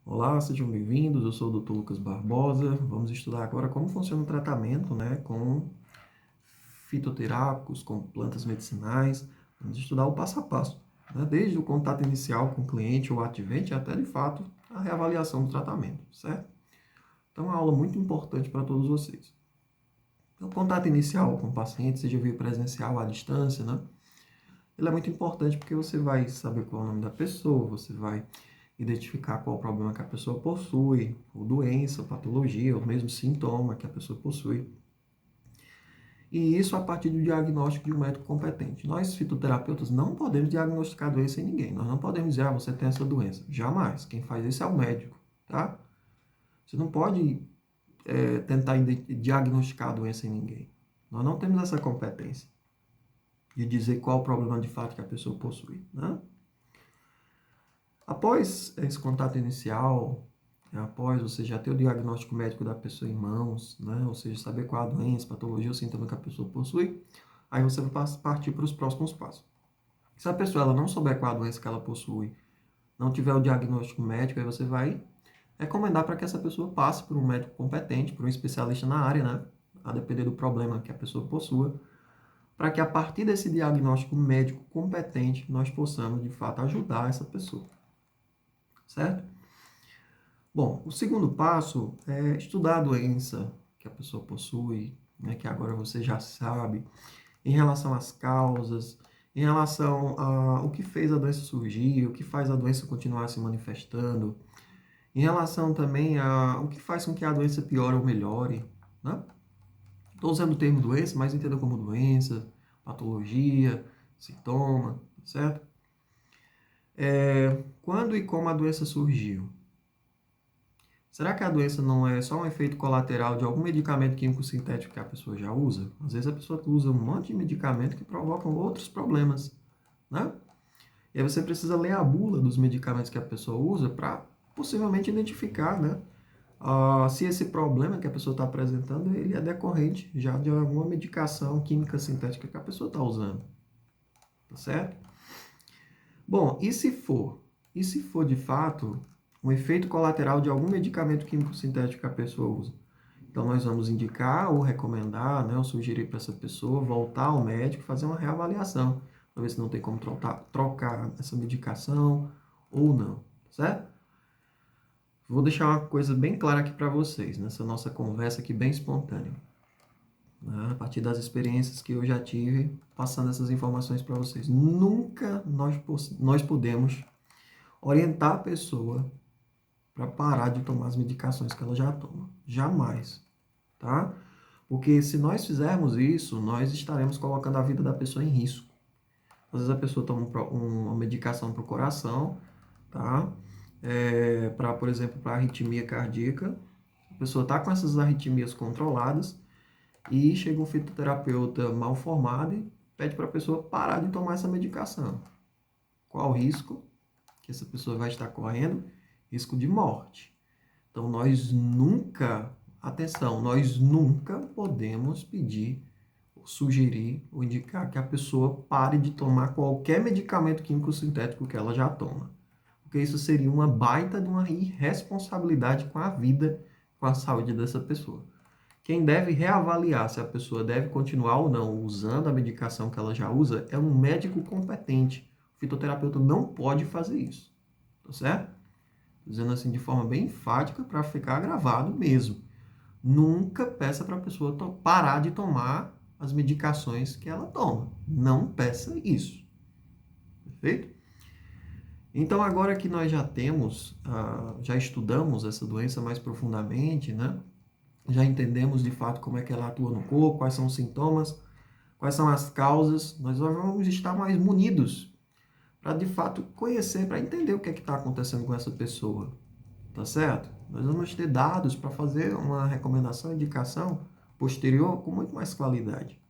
Olá, sejam bem-vindos. Eu sou o Dr. Lucas Barbosa. Vamos estudar agora como funciona o tratamento, com fitoterápicos, com plantas medicinais. Vamos estudar o passo a passo, desde o contato inicial com o cliente ou ativente até, de fato, a reavaliação do tratamento, certo? Então, é uma aula muito importante para todos vocês. Então, o contato inicial com o paciente, seja via presencial ou à distância, ele é muito importante porque você vai saber qual é o nome da pessoa, você vai identificar qual o problema que a pessoa possui, ou doença, ou patologia, ou mesmo sintoma que a pessoa possui. E isso a partir do diagnóstico de um médico competente. Nós, fitoterapeutas, não podemos diagnosticar doença em ninguém. Nós não podemos dizer, você tem essa doença. Jamais. Quem faz isso é o médico, tá? Você não pode tentar diagnosticar a doença em ninguém. Nós não temos essa competência de dizer qual o problema de fato que a pessoa possui, né? Após esse contato inicial, após você já ter o diagnóstico médico da pessoa em mãos, ou seja, saber qual a doença, patologia ou sintoma que a pessoa possui, aí você vai partir para os próximos passos. Se a pessoa ela não souber qual a doença que ela possui, não tiver o diagnóstico médico, aí você vai recomendar para que essa pessoa passe por um médico competente, por um especialista na área, a depender do problema que a pessoa possua, para que a partir desse diagnóstico médico competente, nós possamos, de fato, ajudar essa pessoa, certo? Bom, o segundo passo é estudar a doença que a pessoa possui, que agora você já sabe, em relação às causas, em relação ao que fez a doença surgir, o que faz a doença continuar se manifestando, em relação também ao que faz com que a doença piore ou melhore, né? Estou usando o termo doença, mas entenda como doença, patologia, sintoma, certo? Quando e como a doença surgiu? Será que a doença não é só um efeito colateral de algum medicamento químico sintético que a pessoa já usa? Às vezes a pessoa usa um monte de medicamento que provocam outros problemas, né? E aí você precisa ler a bula dos medicamentos que a pessoa usa para possivelmente identificar, se esse problema que a pessoa está apresentando, ele é decorrente já de alguma medicação química sintética que a pessoa está usando, tá certo? Bom, e se for? E se for de fato um efeito colateral de algum medicamento químico sintético que a pessoa usa? Então, nós vamos indicar ou recomendar, ou sugerir para essa pessoa voltar ao médico e fazer uma reavaliação, para ver se não tem como trocar essa medicação ou não, certo? Vou deixar uma coisa bem clara aqui para vocês, nessa nossa conversa aqui bem espontânea, a partir das experiências que eu já tive, passando essas informações para vocês. Nunca nós podemos orientar a pessoa para parar de tomar as medicações que ela já toma. Jamais, tá? Porque se nós fizermos isso, nós estaremos colocando a vida da pessoa em risco. Às vezes a pessoa toma uma medicação para o coração, tá? Por exemplo, para arritmia cardíaca. A pessoa está com essas arritmias controladas e chega um fitoterapeuta mal formado e pede para a pessoa parar de tomar essa medicação. Qual o risco que essa pessoa vai estar correndo? Risco de morte. Então, nós nunca podemos pedir, sugerir ou indicar que a pessoa pare de tomar qualquer medicamento químico sintético que ela já toma. Porque isso seria uma baita de uma irresponsabilidade com a vida, com a saúde dessa pessoa. Quem deve reavaliar se a pessoa deve continuar ou não usando a medicação que ela já usa é um médico competente. O fitoterapeuta não pode fazer isso, tá certo? Dizendo assim de forma bem enfática para ficar gravado mesmo. Nunca peça para a pessoa parar de tomar as medicações que ela toma. Não peça isso. Perfeito? Então, agora que nós já temos, já estudamos essa doença mais profundamente, Já entendemos de fato como é que ela atua no corpo, quais são os sintomas, quais são as causas, nós vamos estar mais munidos para de fato conhecer, para entender o que é que está acontecendo com essa pessoa, tá certo? Nós vamos ter dados para fazer uma recomendação, indicação posterior com muito mais qualidade.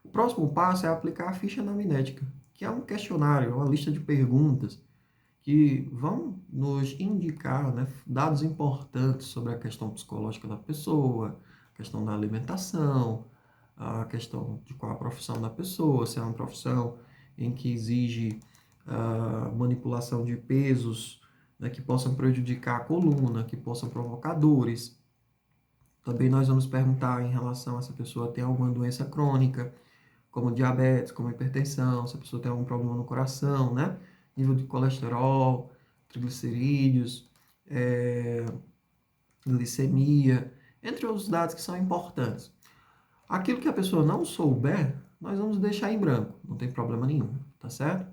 O próximo passo é aplicar a ficha anamnética, que é um questionário, uma lista de perguntas que vão nos indicar, dados importantes sobre a questão psicológica da pessoa, a questão da alimentação, a questão de qual a profissão da pessoa, se é uma profissão em que exige manipulação de pesos né, que possam prejudicar a coluna, que possam provocar dores. Também nós vamos perguntar em relação a se a pessoa tem alguma doença crônica, como diabetes, como hipertensão, se a pessoa tem algum problema no coração, né? Nível de colesterol, triglicerídeos, glicemia, entre outros dados que são importantes. Aquilo que a pessoa não souber, nós vamos deixar em branco, não tem problema nenhum, tá certo?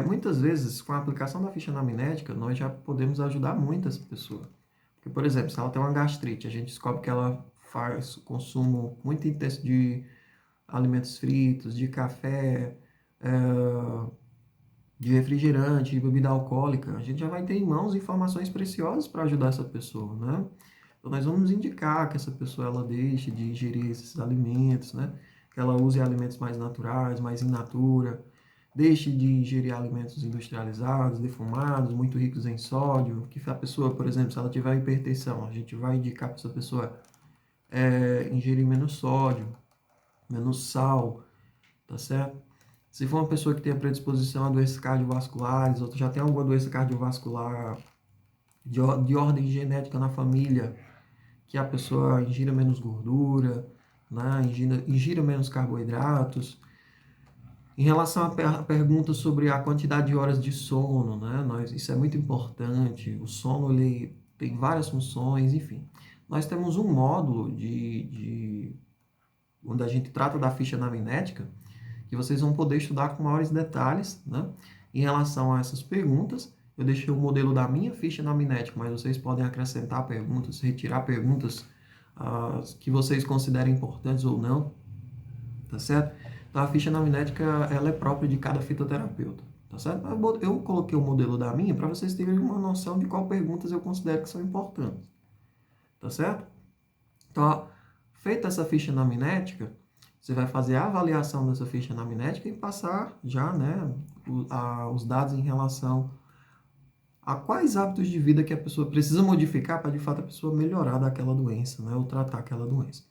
Muitas vezes, com a aplicação da ficha anamnética, nós já podemos ajudar muito essa pessoa. Porque, por exemplo, se ela tem uma gastrite, a gente descobre que ela faz consumo muito intenso de alimentos fritos, de café, de refrigerante, de bebida alcoólica, a gente já vai ter em mãos informações preciosas para ajudar essa pessoa, né? Então, nós vamos indicar que essa pessoa ela deixe de ingerir esses alimentos, né? Que ela use alimentos mais naturais, mais in natura, deixe de ingerir alimentos industrializados, defumados, muito ricos em sódio, que a pessoa, por exemplo, se ela tiver hipertensão, a gente vai indicar para essa pessoa ingerir menos sódio, menos sal, tá certo? Se for uma pessoa que tem a predisposição a doenças cardiovasculares, ou já tem alguma doença cardiovascular de ordem genética na família, que a pessoa ingira menos gordura, né? Ingira menos carboidratos. Em relação à pergunta sobre a quantidade de horas de sono, né? Isso é muito importante. O sono ele tem várias funções, enfim. Nós temos um módulo onde a gente trata da ficha anamnética, que vocês vão poder estudar com maiores detalhes, né? Em relação a essas perguntas, eu deixei o modelo da minha ficha anamnética, mas vocês podem acrescentar perguntas, retirar perguntas que vocês considerem importantes ou não, tá certo? Então, a ficha anamnética, ela é própria de cada fitoterapeuta, tá certo? Eu coloquei o modelo da minha para vocês terem uma noção de qual perguntas eu considero que são importantes, tá certo? Então, feita essa ficha anamnética, você vai fazer a avaliação dessa ficha anamnética e passar já, né, os dados em relação a quais hábitos de vida que a pessoa precisa modificar para, de fato, a pessoa melhorar daquela doença, né, ou tratar aquela doença.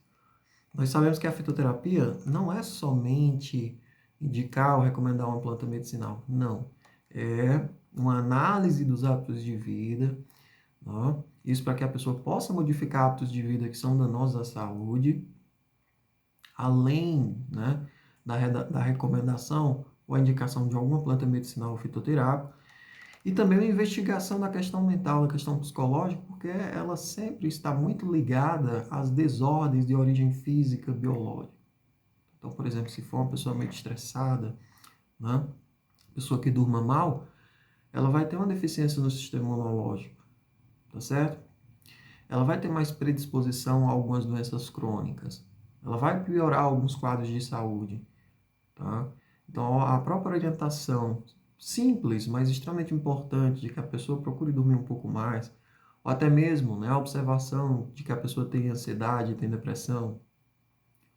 Nós sabemos que a fitoterapia não é somente indicar ou recomendar uma planta medicinal. Não. É uma análise dos hábitos de vida, né? Isso para que a pessoa possa modificar hábitos de vida que são danosos à saúde, além, né, da recomendação ou a indicação de alguma planta medicinal ou fitoterápica, e também a investigação da questão mental, da questão psicológica, porque ela sempre está muito ligada às desordens de origem física, biológica. Então, por exemplo, se for uma pessoa muito estressada, né, pessoa que durma mal, ela vai ter uma deficiência no sistema imunológico, tá certo? Ela vai ter mais predisposição a algumas doenças crônicas. Ela vai piorar alguns quadros de saúde, tá? Então, a própria orientação simples, mas extremamente importante, de que a pessoa procure dormir um pouco mais, ou até mesmo, né, a observação de que a pessoa tem ansiedade, tem depressão,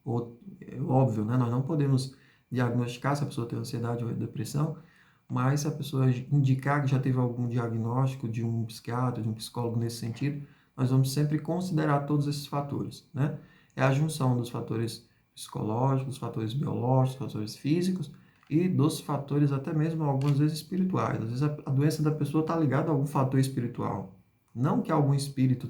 ou, é óbvio, né, nós não podemos diagnosticar se a pessoa tem ansiedade ou depressão, mas se a pessoa indicar que já teve algum diagnóstico de um psiquiatra, de um psicólogo nesse sentido, nós vamos sempre considerar todos esses fatores, né? É a junção dos fatores psicológicos, fatores biológicos, fatores físicos e dos fatores até mesmo algumas vezes espirituais. Às vezes a doença da pessoa está ligada a algum fator espiritual. Não que algum espírito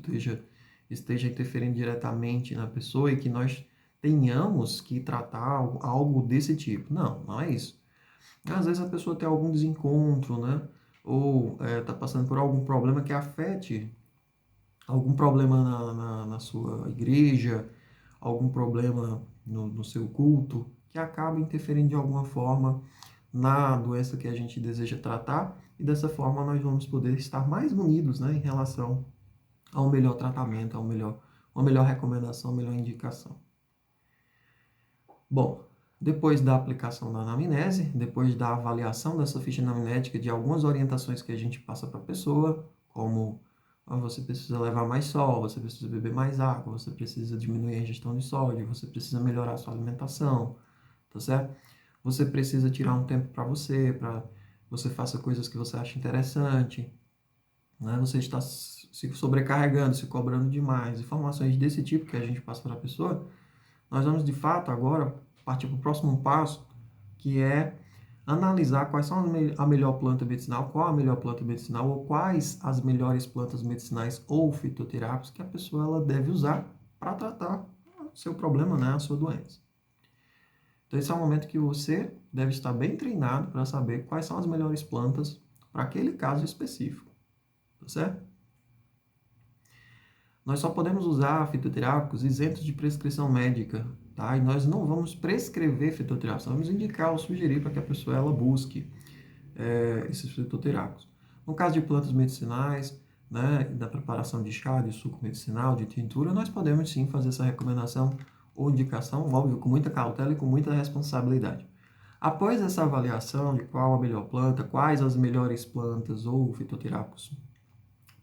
esteja interferindo diretamente na pessoa e que nós tenhamos que tratar algo desse tipo. Não, não é isso. Às vezes a pessoa tem algum desencontro, né? Ou está passando por algum problema que afete algum problema na sua igreja, algum problema no seu culto, que acaba interferindo de alguma forma na doença que a gente deseja tratar, e dessa forma nós vamos poder estar mais unidos, né, em relação ao melhor tratamento, uma melhor recomendação, uma melhor indicação. Bom, depois da aplicação da anamnese, depois da avaliação dessa ficha anamnética, de algumas orientações que a gente passa para a pessoa, como você precisa levar mais sol, você precisa beber mais água, você precisa diminuir a ingestão de sódio, você precisa melhorar a sua alimentação, tá certo? Você precisa tirar um tempo para você faça coisas que você acha interessante, né? Você está se sobrecarregando, se cobrando demais, informações desse tipo que a gente passa para a pessoa. Nós vamos, de fato, agora partir para o próximo passo, que é analisar quais são a melhor planta medicinal, qual a melhor planta medicinal ou quais as melhores plantas medicinais ou fitoterápicos que a pessoa ela deve usar para tratar o seu problema, né, a sua doença. Então, esse é o momento que você deve estar bem treinado para saber quais são as melhores plantas para aquele caso específico, tá certo? Nós só podemos usar fitoterápicos isentos de prescrição médica, tá? E nós não vamos prescrever fitoterápicos, vamos indicar ou sugerir para que a pessoa ela busque esses fitoterápicos. No caso de plantas medicinais, né, da preparação de chá, de suco medicinal, de tintura, nós podemos sim fazer essa recomendação ou indicação, óbvio, com muita cautela e com muita responsabilidade. Após essa avaliação de qual a melhor planta, quais as melhores plantas ou fitoterápicos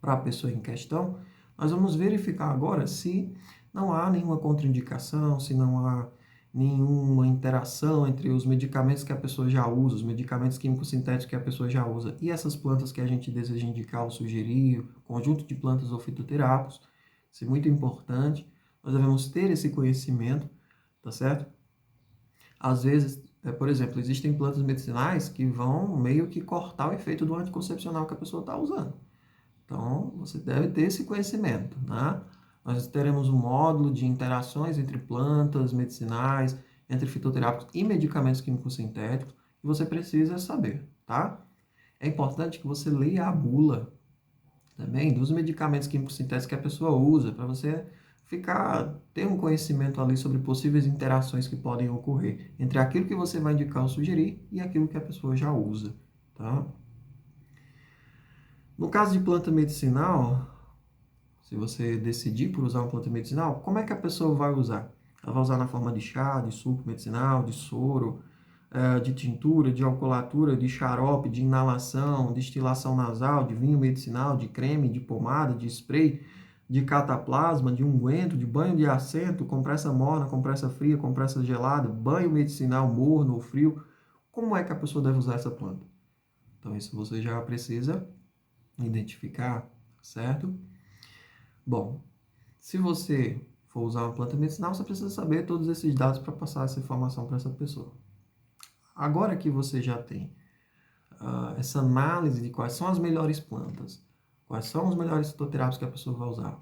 para a pessoa em questão, nós vamos verificar agora se não há nenhuma contraindicação, se não há nenhuma interação entre os medicamentos que a pessoa já usa, os medicamentos químicos sintéticos que a pessoa já usa e essas plantas que a gente deseja indicar ou sugerir, conjunto de plantas ou fitoterápicos. Isso é muito importante. Nós devemos ter esse conhecimento, tá certo? Às vezes, por exemplo, existem plantas medicinais que vão meio que cortar o efeito do anticoncepcional que a pessoa está usando. Então, você deve ter esse conhecimento, né? Nós teremos um módulo de interações entre plantas medicinais, entre fitoterápicos e medicamentos químicos sintéticos, que você precisa saber, tá? É importante que você leia a bula também dos medicamentos químicos sintéticos que a pessoa usa, para você ter um conhecimento ali sobre possíveis interações que podem ocorrer entre aquilo que você vai indicar ou sugerir e aquilo que a pessoa já usa, tá? No caso de planta medicinal, se você decidir por usar uma planta medicinal, como é que a pessoa vai usar? Ela vai usar na forma de chá, de suco medicinal, de soro, de tintura, de alcoolatura, de xarope, de inalação, destilação nasal, de vinho medicinal, de creme, de pomada, de spray, de cataplasma, de unguento, de banho de assento, compressa morna, compressa fria, compressa gelada, banho medicinal morno ou frio. Como é que a pessoa deve usar essa planta? Então, isso você já precisa identificar, certo? Bom, se você for usar uma planta medicinal, você precisa saber todos esses dados para passar essa informação para essa pessoa. Agora que você já tem essa análise de quais são as melhores plantas, quais são os melhores fitoterápicos que a pessoa vai usar,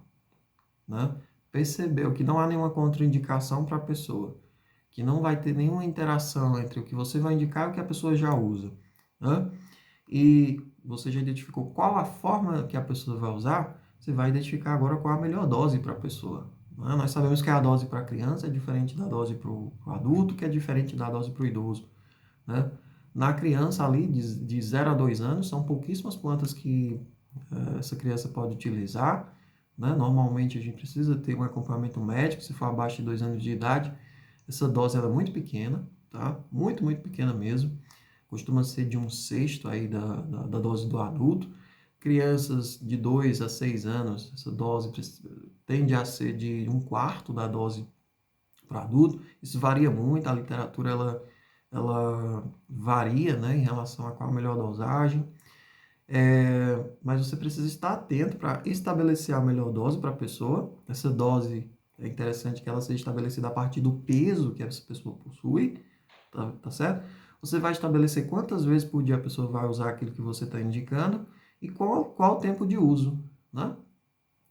né? Percebeu que não há nenhuma contraindicação para a pessoa, que não vai ter nenhuma interação entre o que você vai indicar e o que a pessoa já usa, né? E você já identificou qual a forma que a pessoa vai usar, você vai identificar agora qual a melhor dose para a pessoa, né? Nós sabemos que a dose para a criança é diferente da dose para o adulto, que é diferente da dose para o idoso, né? Na criança ali, de 0 a 2 anos, são pouquíssimas plantas que essa criança pode utilizar, né? Normalmente a gente precisa ter um acompanhamento médico, se for abaixo de 2 anos de idade, essa dose ela é muito pequena, tá? Muito, muito pequena mesmo. Costuma ser de 1/6 aí da dose do adulto. Crianças de 2 a 6 anos, essa dose tende a ser de 1/4 da dose para adulto. Isso varia muito, a literatura ela varia, né, em relação a qual a melhor dosagem. Mas você precisa estar atento para estabelecer a melhor dose para a pessoa. Essa dose é interessante que ela seja estabelecida a partir do peso que essa pessoa possui, tá certo? Você vai estabelecer quantas vezes por dia a pessoa vai usar aquilo que você está indicando e qual o tempo de uso, né?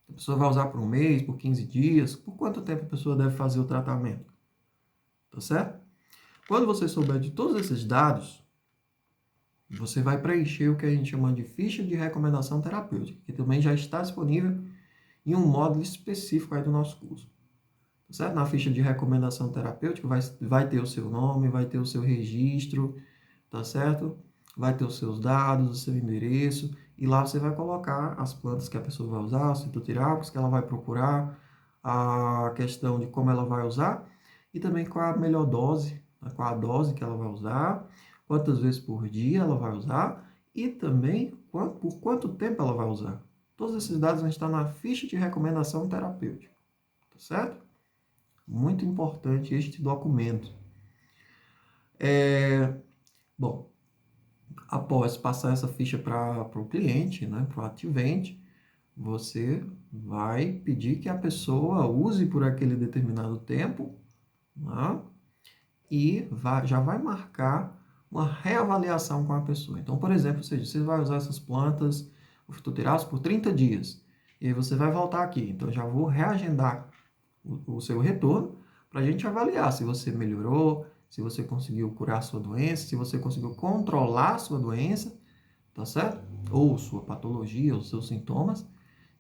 A pessoa vai usar por 1 mês, por 15 dias, por quanto tempo a pessoa deve fazer o tratamento, tá certo? Quando você souber de todos esses dados, você vai preencher o que a gente chama de ficha de recomendação terapêutica, que também já está disponível em um módulo específico aí do nosso curso. Tá certo? Na ficha de recomendação terapêutica vai ter o seu nome, vai ter o seu registro, tá certo? Vai ter os seus dados, o seu endereço, e lá você vai colocar as plantas que a pessoa vai usar, os fitoterápicos que ela vai procurar, a questão de como ela vai usar, e também qual a melhor dose, né? Qual a dose que ela vai usar, quantas vezes por dia ela vai usar, e também por quanto tempo ela vai usar. Todos esses dados vão estar na ficha de recomendação terapêutica, tá certo? Muito importante este documento. Bom, após passar essa ficha para o cliente, né, para o ativente, você vai pedir que a pessoa use por aquele determinado tempo, né, e já vai marcar uma reavaliação com a pessoa. Então, por exemplo, você vai usar essas plantas, o fitoterápicos, por 30 dias. E aí você vai voltar aqui. Então, eu já vou reagendar o seu retorno para a gente avaliar se você melhorou, se você conseguiu curar a sua doença, se você conseguiu controlar a sua doença, tá certo? Ou sua patologia, os seus sintomas.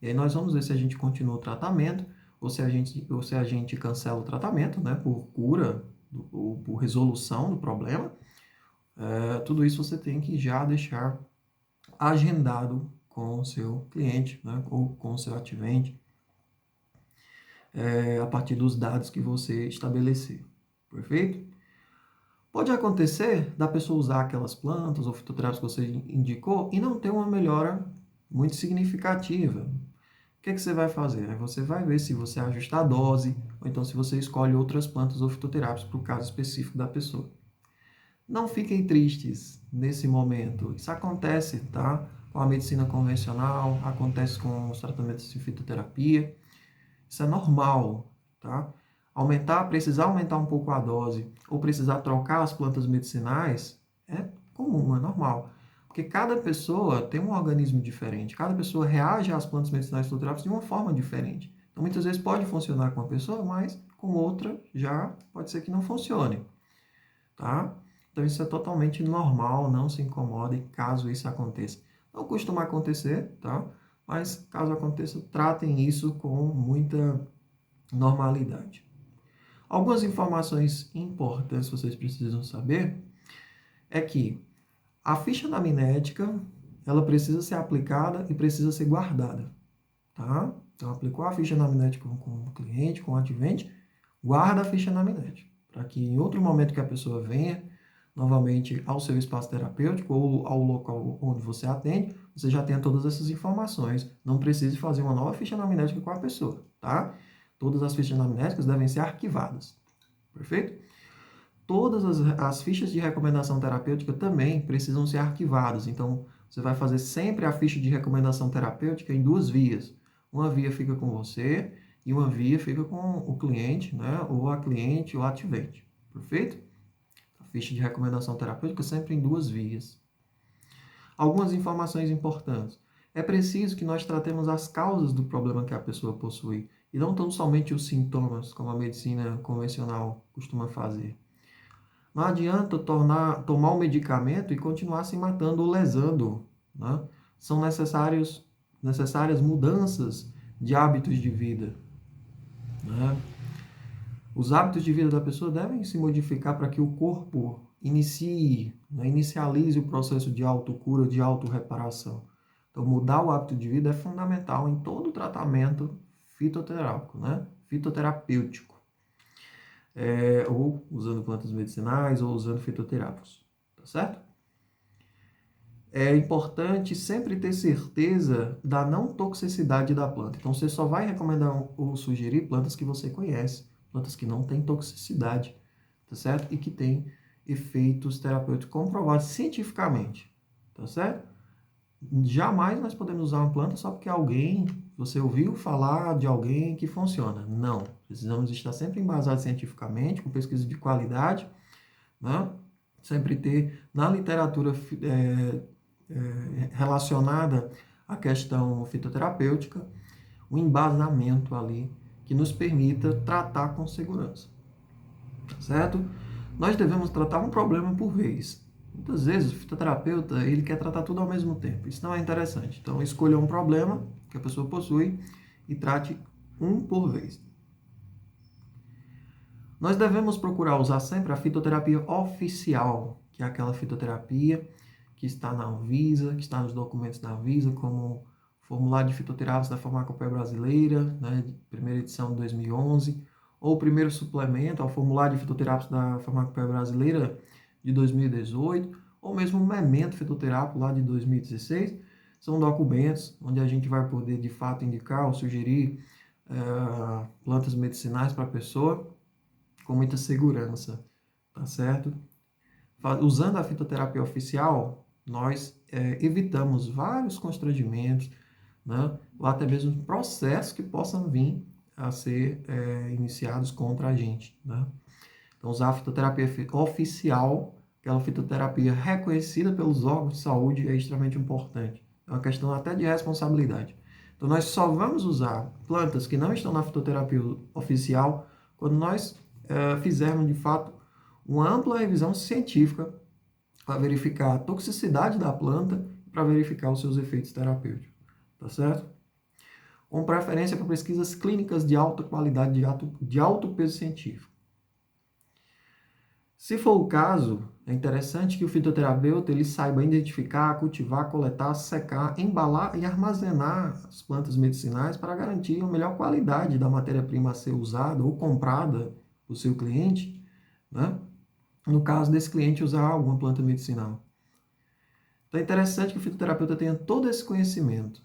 E aí nós vamos ver se a gente continua o tratamento ou se a gente cancela o tratamento, né, por cura ou por resolução do problema. Tudo isso você tem que já deixar agendado com o seu cliente, né, ou com o seu ativente, a partir dos dados que você estabelecer. Perfeito? Pode acontecer da pessoa usar aquelas plantas ou fitoterápicos que você indicou e não ter uma melhora muito significativa. O que você vai fazer? Você vai ver se você ajusta a dose, ou então se você escolhe outras plantas ou fitoterápicos para o caso específico da pessoa. Não fiquem tristes nesse momento. Isso acontece, tá? Com a medicina convencional, acontece com os tratamentos de fitoterapia. Isso é normal, tá? Precisar aumentar um pouco a dose ou precisar trocar as plantas medicinais é comum, é normal. Porque cada pessoa tem um organismo diferente, cada pessoa reage às plantas medicinais fitoterápicas de uma forma diferente. Então, muitas vezes pode funcionar com uma pessoa, mas com outra já pode ser que não funcione, tá? Então, isso é totalmente normal, não se incomodem caso isso aconteça. Não costuma acontecer, tá? Mas caso aconteça, tratem isso com muita normalidade. Algumas informações importantes que vocês precisam saber é que a ficha anamnética, ela precisa ser aplicada e precisa ser guardada, tá? Então, aplicou a ficha anamnética com o cliente, com o ativente, guarda a ficha anamnética, para que em outro momento que a pessoa venha novamente ao seu espaço terapêutico ou ao local onde você atende, você já tenha todas essas informações. Não precise fazer uma nova ficha anamnética com a pessoa, tá? Todas as fichas anamnéticas devem ser arquivadas, perfeito? Todas as fichas de recomendação terapêutica também precisam ser arquivadas. Então, você vai fazer sempre a ficha de recomendação terapêutica em duas vias. Uma via fica com você e uma via fica com o cliente, né? Ou a cliente ou a ativente. Perfeito? A ficha de recomendação terapêutica sempre em duas vias. Algumas informações importantes. É preciso que nós tratemos as causas do problema que a pessoa possui e não tão somente os sintomas, como a medicina convencional costuma fazer. Não adianta tomar um medicamento e continuar se matando ou lesando, né? São necessárias mudanças de hábitos de vida, né? Os hábitos de vida da pessoa devem se modificar para que o corpo inicialize o processo de autocura, de autorreparação. Então, mudar o hábito de vida é fundamental em todo o tratamento fitoterápico, né? Fitoterapêutico. Ou usando plantas medicinais, ou usando fitoterápicos, tá certo? É importante sempre ter certeza da não toxicidade da planta. Então, você só vai recomendar ou sugerir plantas que você conhece, plantas que não têm toxicidade, tá certo? E que têm efeitos terapêuticos comprovados cientificamente, tá certo? Jamais nós podemos usar uma planta só porque você ouviu falar de alguém que funciona. Não. Precisamos estar sempre embasados cientificamente, com pesquisa de qualidade, né? Sempre ter na literatura relacionada à questão fitoterapêutica um embasamento ali que nos permita tratar com segurança, certo? Nós devemos tratar um problema por vez. Muitas vezes o fitoterapeuta ele quer tratar tudo ao mesmo tempo. Isso não é interessante. Então escolha um problema que a pessoa possui e trate um por vez. Nós devemos procurar usar sempre a fitoterapia oficial, que é aquela fitoterapia que está na Anvisa, que está nos documentos da Anvisa, como Formulário de Fitoterápicos da Farmacopeia Brasileira, né, primeira edição de 2011, ou o primeiro suplemento ao Formulário de Fitoterápicos da Farmacopeia Brasileira de 2018, ou mesmo o Memento Fitoterápico lá de 2016. São documentos onde a gente vai poder, de fato, indicar ou sugerir plantas medicinais para a pessoa com muita segurança, tá certo? Usando a fitoterapia oficial, nós evitamos vários constrangimentos, né? Ou até mesmo processos que possam vir a ser iniciados contra a gente, né? Então, usar a fitoterapia oficial, aquela fitoterapia reconhecida pelos órgãos de saúde é extremamente importante. É uma questão até de responsabilidade. Então, nós só vamos usar plantas que não estão na fitoterapia oficial quando nós fizermos, de fato, uma ampla revisão científica para verificar a toxicidade da planta e para verificar os seus efeitos terapêuticos. Tá certo? Com preferência para pesquisas clínicas de alta qualidade, de alto peso científico. Se for o caso, é interessante que o fitoterapeuta ele saiba identificar, cultivar, coletar, secar, embalar e armazenar as plantas medicinais para garantir a melhor qualidade da matéria-prima a ser usada ou comprada por seu cliente, né? No caso desse cliente usar alguma planta medicinal. Então é interessante que o fitoterapeuta tenha todo esse conhecimento,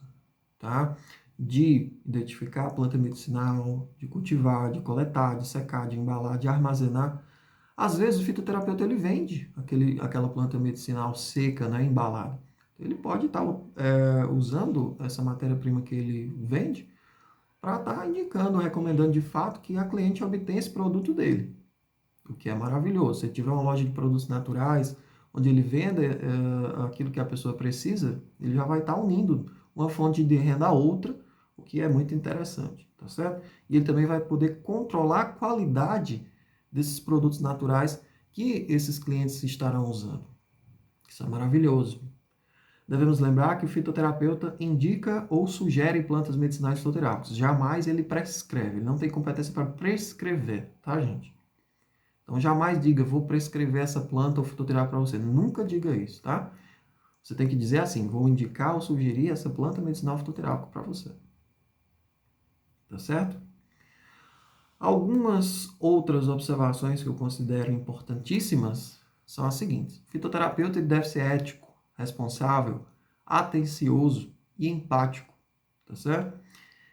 tá? De identificar a planta medicinal, de cultivar, de coletar, de secar, de embalar, de armazenar. Às vezes o fitoterapeuta ele vende aquela planta medicinal seca, né, embalada. Ele pode estar usando essa matéria-prima que ele vende para estar indicando, recomendando de fato que a cliente obtenha esse produto dele, o que é maravilhoso. Se tiver uma loja de produtos naturais, onde ele venda aquilo que a pessoa precisa, ele já vai estar unindo uma fonte de renda a outra, o que é muito interessante, tá certo? E ele também vai poder controlar a qualidade desses produtos naturais que esses clientes estarão usando. Isso é maravilhoso. Devemos lembrar que o fitoterapeuta indica ou sugere plantas medicinais fitoterápicas. Jamais ele prescreve, ele não tem competência para prescrever, tá, gente? Então, jamais diga, vou prescrever essa planta ou fitoterápica para você. Nunca diga isso, tá? Você tem que dizer assim, vou indicar ou sugerir essa planta medicinal fitoterápica para você. Tá certo? Algumas outras observações que eu considero importantíssimas são as seguintes. O fitoterapeuta deve ser ético, responsável, atencioso e empático, tá certo?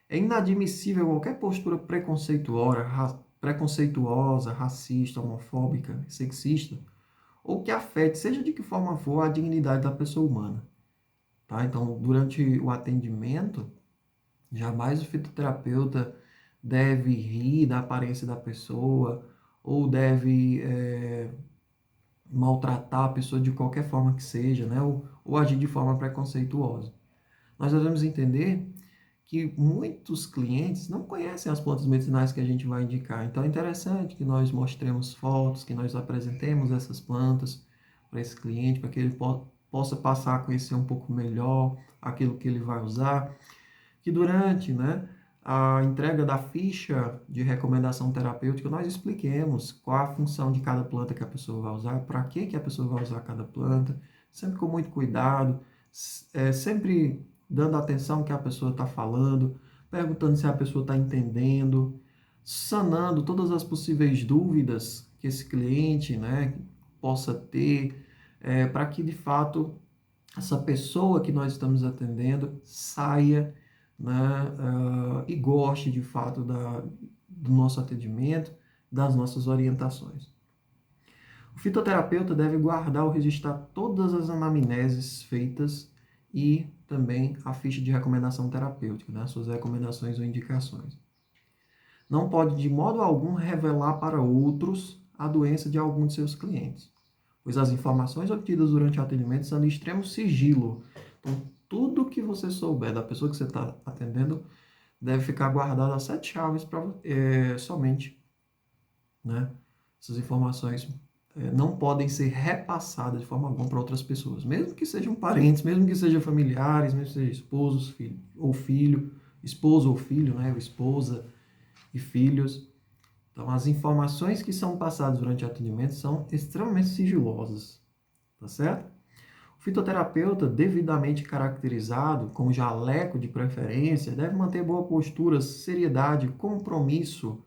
É inadmissível qualquer postura preconceituosa, racista, homofóbica, sexista, ou que afete, seja de que forma for, a dignidade da pessoa humana. Tá? Então, durante o atendimento, jamais o fitoterapeuta deve rir da aparência da pessoa ou deve maltratar a pessoa de qualquer forma que seja, né? Ou agir de forma preconceituosa. Nós devemos entender que muitos clientes não conhecem as plantas medicinais que a gente vai indicar. Então é interessante que nós mostremos fotos, que nós apresentemos essas plantas para esse cliente, para que ele possa passar a conhecer um pouco melhor aquilo que ele vai usar. Que durante, né, a entrega da ficha de recomendação terapêutica, nós expliquemos qual a função de cada planta que a pessoa vai usar, para que a pessoa vai usar cada planta, sempre com muito cuidado, sempre dando atenção ao que a pessoa está falando, perguntando se a pessoa está entendendo, sanando todas as possíveis dúvidas que esse cliente, né, possa ter, para que de fato essa pessoa que nós estamos atendendo saia, né, e goste de fato do nosso atendimento, das nossas orientações. O fitoterapeuta deve guardar ou registrar todas as anamneses feitas e também a ficha de recomendação terapêutica, né, suas recomendações ou indicações. Não pode de modo algum revelar para outros a doença de algum de seus clientes, pois as informações obtidas durante o atendimento são de extremo sigilo. Então, tudo que você souber da pessoa que você está atendendo deve ficar guardado a 7 chaves somente, né? Essas informações não podem ser repassadas de forma alguma para outras pessoas, mesmo que sejam parentes, mesmo que sejam familiares, mesmo que sejam esposos, filho, esposo ou filho, né? Ou esposa e filhos. Então, as informações que são passadas durante o atendimento são extremamente sigilosas, tá certo? O fitoterapeuta, devidamente caracterizado, com jaleco de preferência, deve manter boa postura, seriedade, compromisso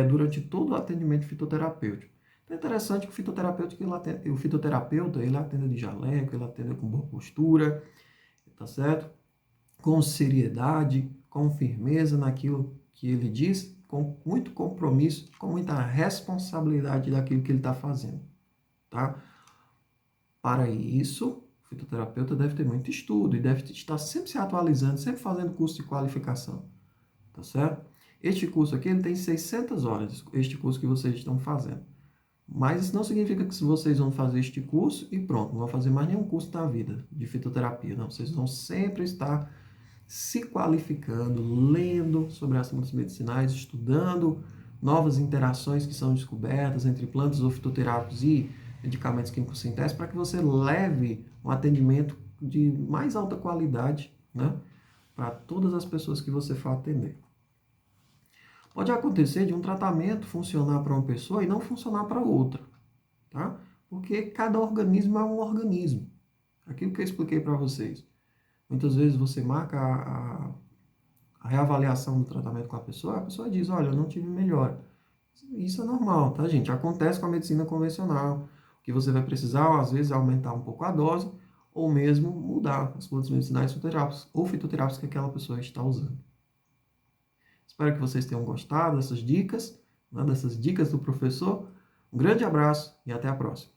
durante todo o atendimento fitoterapêutico. Então, é interessante que o fitoterapeuta ele atenda de jaleco, ele atenda com boa postura, tá certo? Com seriedade, com firmeza naquilo que ele diz, com muito compromisso, com muita responsabilidade daquilo que ele está fazendo, tá? Para isso, o fitoterapeuta deve ter muito estudo e deve estar sempre se atualizando, sempre fazendo curso de qualificação, tá certo? Este curso aqui ele tem 600 horas, este curso que vocês estão fazendo, Mas isso não significa que se vocês vão fazer este curso e pronto, não vão fazer mais nenhum curso na vida de fitoterapia. Não, vocês vão sempre estar se qualificando, lendo sobre assuntos medicinais, estudando novas interações que são descobertas entre plantas ou fitoterápicos e medicamentos químicos sintéticos para que você leve um atendimento de mais alta qualidade, né, para todas as pessoas que você for atender. Pode acontecer de um tratamento funcionar para uma pessoa e não funcionar para outra, tá? Porque cada organismo é um organismo. Aquilo que eu expliquei para vocês. Muitas vezes você marca a reavaliação do tratamento com a pessoa diz, olha, eu não tive melhora. Isso é normal, tá, gente? Acontece com a medicina convencional, que você vai precisar, às vezes, aumentar um pouco a dose, ou mesmo mudar as plantas medicinais fitoterápicas, ou fitoterápicos que aquela pessoa está usando. Espero que vocês tenham gostado dessas dicas, né, dessas dicas do professor. Um grande abraço e até a próxima.